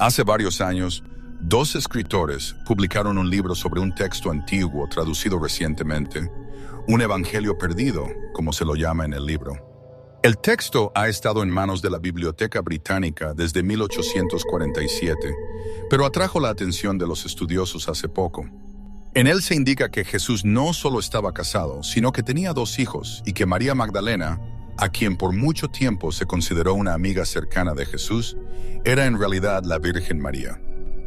Hace varios años, dos escritores publicaron un libro sobre un texto antiguo traducido recientemente, un evangelio perdido, como se lo llama en el libro. El texto ha estado en manos de la Biblioteca Británica desde 1847, pero atrajo la atención de los estudiosos hace poco. En él se indica que Jesús no solo estaba casado, sino que tenía dos hijos y que María Magdalena, a quien por mucho tiempo se consideró una amiga cercana de Jesús, era en realidad la Virgen María.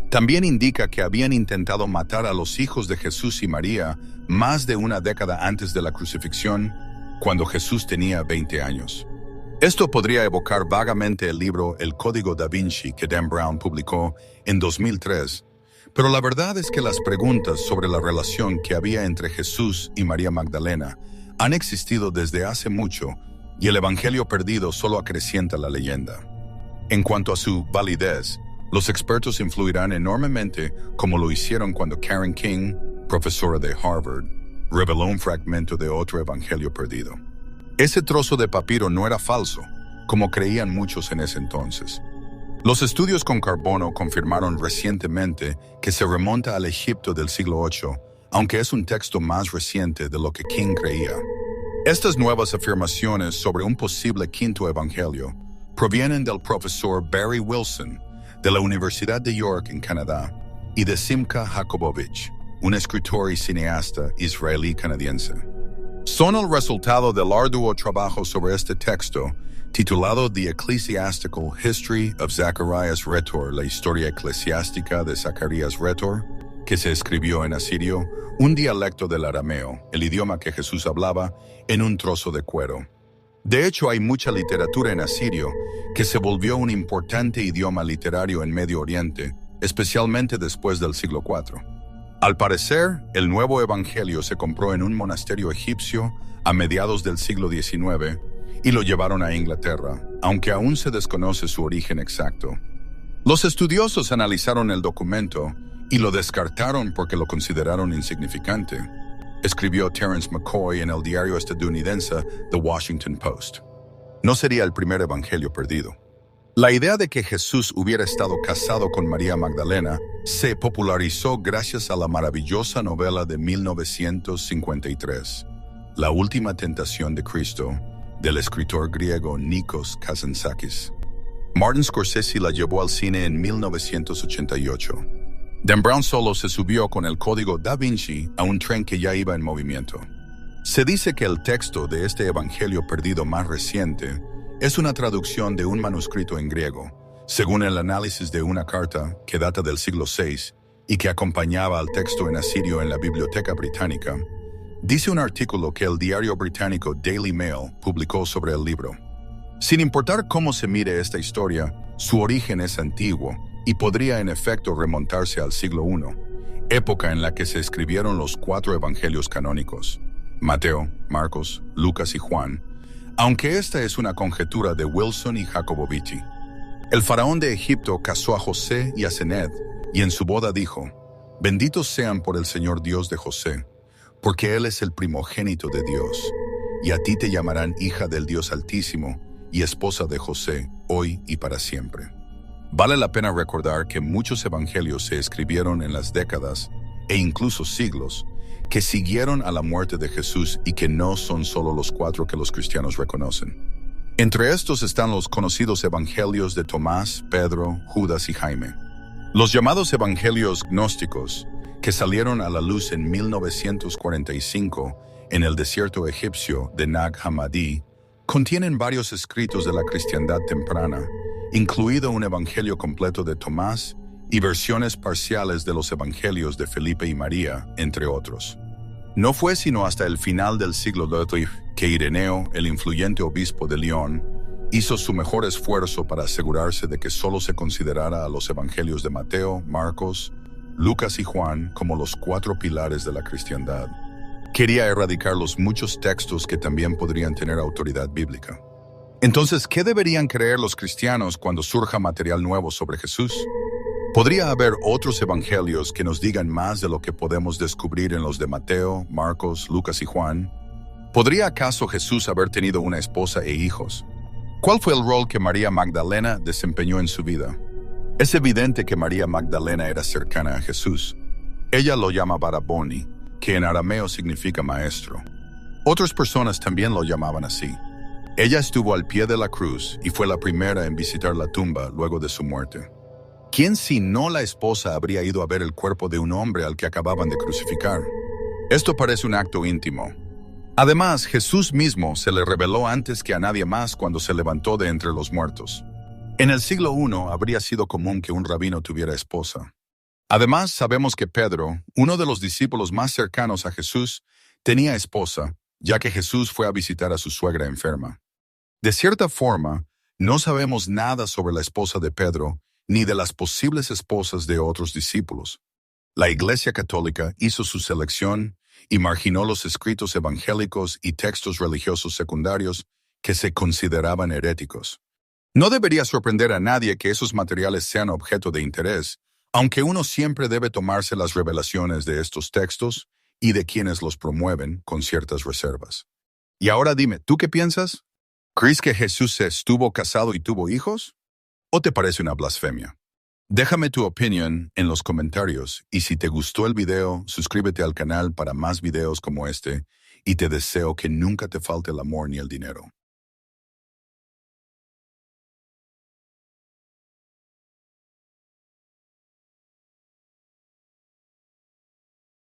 También indica que habían intentado matar a los hijos de Jesús y María más de una década antes de la crucifixión, cuando Jesús tenía 20 años. Esto podría evocar vagamente el libro El Código da Vinci que Dan Brown publicó en 2003, pero la verdad es que las preguntas sobre la relación que había entre Jesús y María Magdalena han existido desde hace mucho y el Evangelio perdido solo acrecienta la leyenda. En cuanto a su validez, los expertos influirán enormemente como lo hicieron cuando Karen King, profesora de Harvard, reveló un fragmento de otro Evangelio perdido. Ese trozo de papiro no era falso, como creían muchos en ese entonces. Los estudios con carbono confirmaron recientemente que se remonta al Egipto del siglo VIII, aunque es un texto más reciente de lo que King creía. Estas nuevas afirmaciones sobre un posible quinto evangelio provienen del profesor Barry Wilson de la Universidad de York en Canadá y de Simcha Jakobovich, un escritor y cineasta israelí-canadiense. Son el resultado del arduo trabajo sobre este texto titulado The Ecclesiastical History of Zacharias Rhetor, la historia eclesiástica de Zacarías Rhetor, que se escribió en asirio, un dialecto del arameo, el idioma que Jesús hablaba, en un trozo de cuero. De hecho, hay mucha literatura en asirio que se volvió un importante idioma literario en Medio Oriente, especialmente después del siglo IV. Al parecer, el nuevo evangelio se compró en un monasterio egipcio a mediados del siglo XIX y lo llevaron a Inglaterra, aunque aún se desconoce su origen exacto. Los estudiosos analizaron el documento y lo descartaron porque lo consideraron insignificante, escribió Terence McCoy en el diario estadounidense The Washington Post. No sería el primer evangelio perdido. La idea de que Jesús hubiera estado casado con María Magdalena se popularizó gracias a la maravillosa novela de 1953, La Última Tentación de Cristo, del escritor griego Nikos Kazantzakis. Martin Scorsese la llevó al cine en 1988. Dan Brown solo se subió con el Código da Vinci a un tren que ya iba en movimiento. Se dice que el texto de este evangelio perdido más reciente es una traducción de un manuscrito en griego, según el análisis de una carta que data del siglo VI y que acompañaba al texto en asirio en la Biblioteca Británica. Dice un artículo que el diario británico Daily Mail publicó sobre el libro. Sin importar cómo se mire esta historia, su origen es antiguo y podría en efecto remontarse al siglo I, época en la que se escribieron los 4 evangelios canónicos, Mateo, Marcos, Lucas y Juan, aunque esta es una conjetura de Wilson y Jacobovici. El faraón de Egipto casó a José y a Sened, y en su boda dijo: «Benditos sean por el Señor Dios de José, porque Él es el primogénito de Dios, y a ti te llamarán hija del Dios Altísimo y esposa de José, hoy y para siempre». Vale la pena recordar que muchos evangelios se escribieron en las décadas, e incluso siglos, que siguieron a la muerte de Jesús y que no son solo los 4 que los cristianos reconocen. Entre estos están los conocidos evangelios de Tomás, Pedro, Judas y Jaime. Los llamados evangelios gnósticos, que salieron a la luz en 1945 en el desierto egipcio de Nag Hammadi, contienen varios escritos de la cristiandad temprana, incluido un evangelio completo de Tomás y versiones parciales de los evangelios de Felipe y María, entre otros. No fue sino hasta el final del siglo XII que Ireneo, el influyente obispo de León, hizo su mejor esfuerzo para asegurarse de que solo se considerara a los evangelios de Mateo, Marcos, Lucas y Juan como los 4 pilares de la cristiandad. Quería erradicar los muchos textos que también podrían tener autoridad bíblica. Entonces, ¿qué deberían creer los cristianos cuando surja material nuevo sobre Jesús? ¿Podría haber otros evangelios que nos digan más de lo que podemos descubrir en los de Mateo, Marcos, Lucas y Juan? ¿Podría acaso Jesús haber tenido una esposa e hijos? ¿Cuál fue el rol que María Magdalena desempeñó en su vida? Es evidente que María Magdalena era cercana a Jesús. Ella lo llamaba Rabboni, que en arameo significa maestro. Otras personas también lo llamaban así. Ella estuvo al pie de la cruz y fue la primera en visitar la tumba luego de su muerte. ¿Quién sino la esposa habría ido a ver el cuerpo de un hombre al que acababan de crucificar? Esto parece un acto íntimo. Además, Jesús mismo se le reveló antes que a nadie más cuando se levantó de entre los muertos. En el siglo I habría sido común que un rabino tuviera esposa. Además, sabemos que Pedro, uno de los discípulos más cercanos a Jesús, tenía esposa, ya que Jesús fue a visitar a su suegra enferma. De cierta forma, no sabemos nada sobre la esposa de Pedro, ni de las posibles esposas de otros discípulos. La Iglesia Católica hizo su selección y marginó los escritos evangélicos y textos religiosos secundarios que se consideraban heréticos. No debería sorprender a nadie que esos materiales sean objeto de interés, aunque uno siempre debe tomarse las revelaciones de estos textos y de quienes los promueven con ciertas reservas. Y ahora dime, ¿tú qué piensas? ¿Crees que Jesús se estuvo casado y tuvo hijos? ¿O te parece una blasfemia? Déjame tu opinión en los comentarios y si te gustó el video, suscríbete al canal para más videos como este y te deseo que nunca te falte el amor ni el dinero.